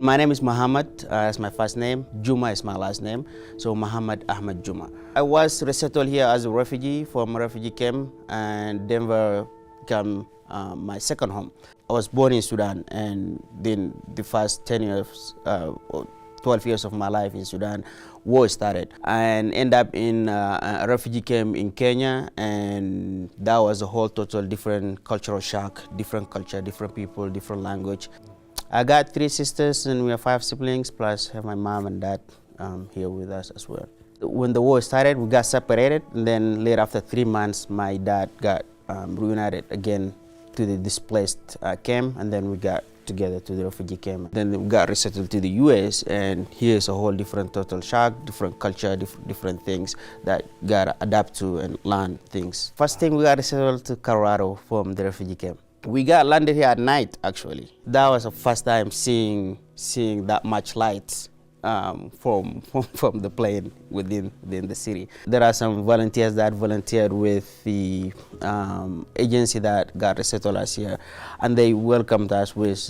My name is Mohamed, that's my first name. Juma is my last name, so Mohamed Ahmed Juma. I was resettled here as a refugee from a refugee camp, and Denver became my second home. I was born in Sudan, and then the first 10 years, or 12 years of my life in Sudan, war started, and ended up in a refugee camp in Kenya, and that was a whole total different cultural shock, different culture, different people, different language. I got 3 sisters and we have 5 siblings, plus have my mom and dad here with us as well. When the war started, we got separated, and then later after 3 months, my dad got reunited again to the displaced camp, and then we got together to the refugee camp. Then we got resettled to the US, and here's a whole different total shock, different culture, different things that got adapt to and learn things. First thing, we got resettled to Colorado from the refugee camp. We got landed here at night, actually. That was the first time seeing that much light from the plane within the city. There are some volunteers that volunteered with the agency that got resettled us here, and they welcomed us with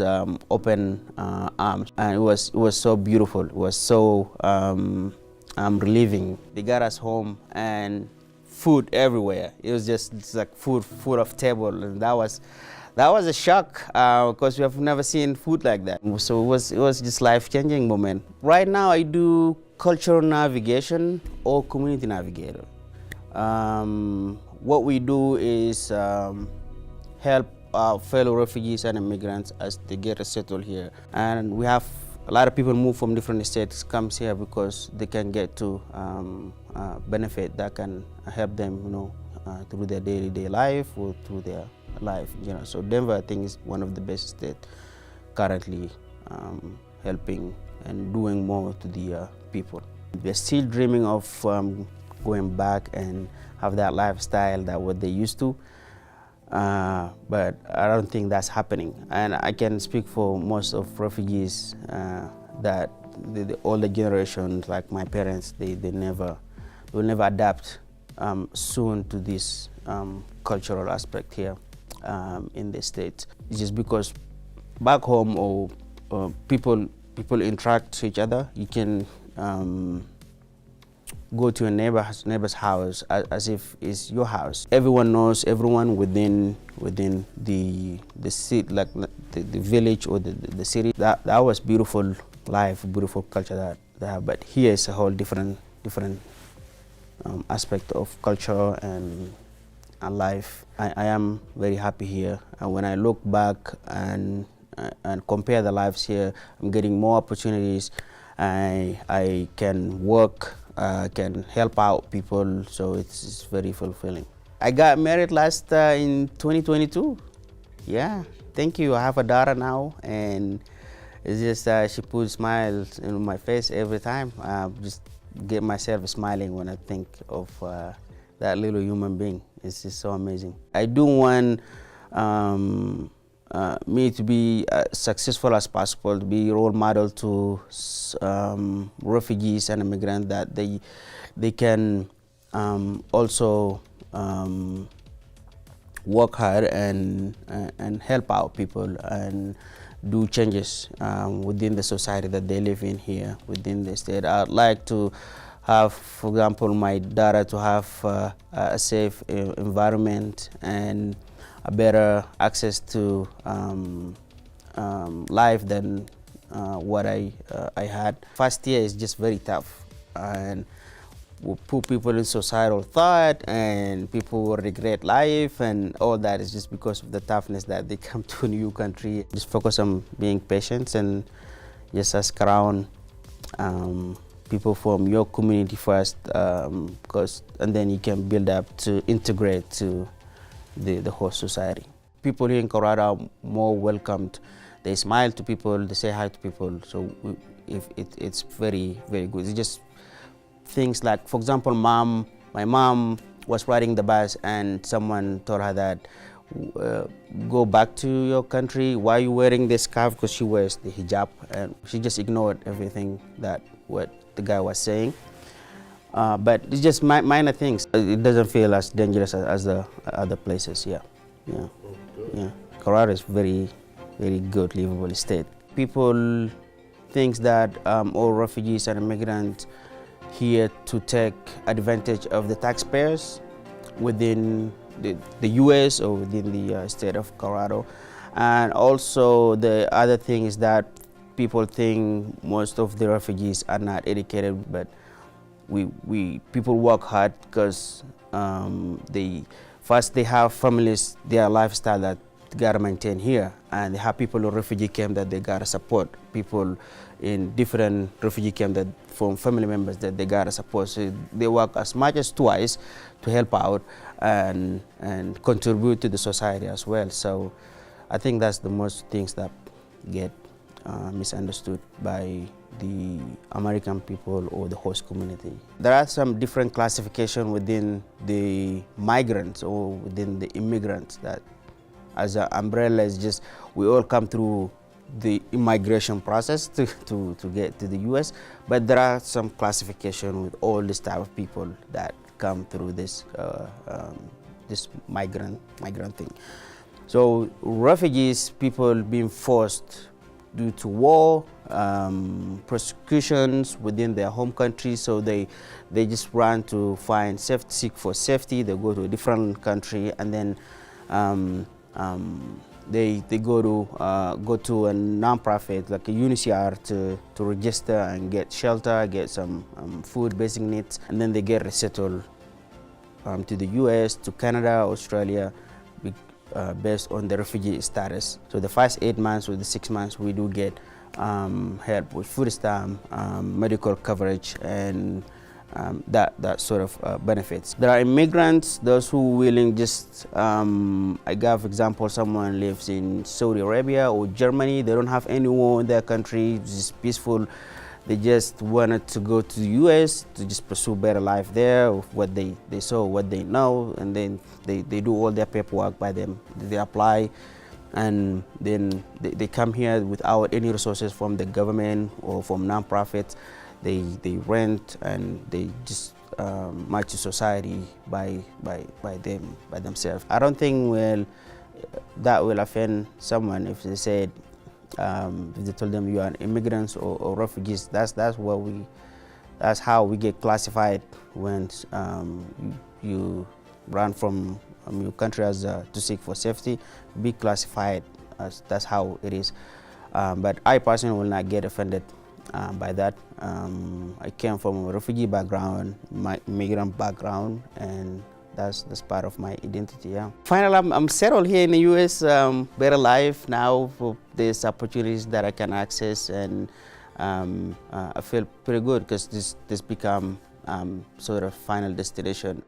open arms, and it was so beautiful. It was so relieving. They got us home and food everywhere. It was just like food off table, and that was a shock because we have never seen food like that. So it was just life-changing moment. Right now I do cultural navigation or community navigator. What we do is help our fellow refugees and immigrants as they get resettled here. And we have a lot of people move from different states, comes here because they can get to benefit that can help them, through their day-to-day life or through their life. So Denver, I think, is one of the best states currently helping and doing more to the people. They're still dreaming of going back and have that lifestyle that what they used to, but I don't think that's happening. And I can speak for most of refugees that the older generations, like my parents, they will never adapt soon to this cultural aspect here in the States. It's just because back home or people interact to each other. You can go to a neighbor's house as if it's your house. Everyone knows everyone within the city, like the village or the city. That was beautiful life, beautiful culture that they have. But here is a whole different aspect of culture and life. I am very happy here, and when I look back and compare the lives here, I'm getting more opportunities. I can work, can help out people, so it's very fulfilling. I got married last in 2022. Yeah, thank you. I have a daughter now, and it's just she puts smiles in my face every time. Just get myself smiling when I think of that little human being. It's just so amazing. I do want me to be successful as possible, to be a role model to refugees and immigrants, that they can also work hard and help out people and do changes within the society that they live in here, within the state. I'd like to have, for example, my daughter to have a safe environment and a better access to life than what I had. First year is just very tough, and will put people in societal thought, and people will regret life, and all that is just because of the toughness that they come to a new country. Just focus on being patient and just ask around people from your community first, and then you can build up to integrate to the whole society. People here in Colorado are more welcomed. They smile to people, they say hi to people, so it's very, very good. It's just things like, for example, my mom was riding the bus and someone told her that, go back to your country, why are you wearing this scarf? Because she wears the hijab, and she just ignored everything that what the guy was saying. But it's just minor things. It doesn't feel as dangerous as the other places. Yeah. Colorado is very, very good livable state. People thinks that all refugees and immigrants here to take advantage of the taxpayers within the U.S. or within the state of Colorado. And also the other thing is that people think most of the refugees are not educated, but people work hard because they have families, their lifestyle that they gotta maintain here, and they have people in refugee camp that they gotta support, people in different refugee camp that from family members that they gotta support. So they work as much as twice to help out and contribute to the society as well. So I think that's the most things that get misunderstood by the American people or the host community. There are some different classification within the migrants or within the immigrants, that as an umbrella is just we all come through the immigration process to get to the US, but there are some classification with all this type of people that come through this this migrant thing. So refugees, people being forced due to war, persecutions within their home country, so they just run to seek for safety. They go to a different country, and then they go to a non-profit like a UNHCR to register and get shelter, get some food, basic needs, and then they get resettled to the US, to Canada, Australia, based on the refugee status. So the first 8 months or the 6 months, we do get help with food stamp, medical coverage, and that sort of benefits. There are immigrants, those who willing just, I gave example, someone lives in Saudi Arabia or Germany, they don't have any war in their country, it's just peaceful. They just wanted to go to the US to just pursue better life there, of what they saw, what they know, and then they do all their paperwork by them. They apply, and then they come here without any resources from the government or from non-profits. They rent, and they just match to society by themselves. I don't think that will offend someone if they said, if they told them you are immigrants or refugees. That's how we get classified when you run from your country to seek for safety. Be classified as that's how it is. But I personally will not get offended by that. I came from a refugee background, my immigrant background, and that's part of my identity. Yeah. Finally, I'm settled here in the U.S. Better life now. For these opportunities that I can access, and I feel pretty good because this become sort of final destination.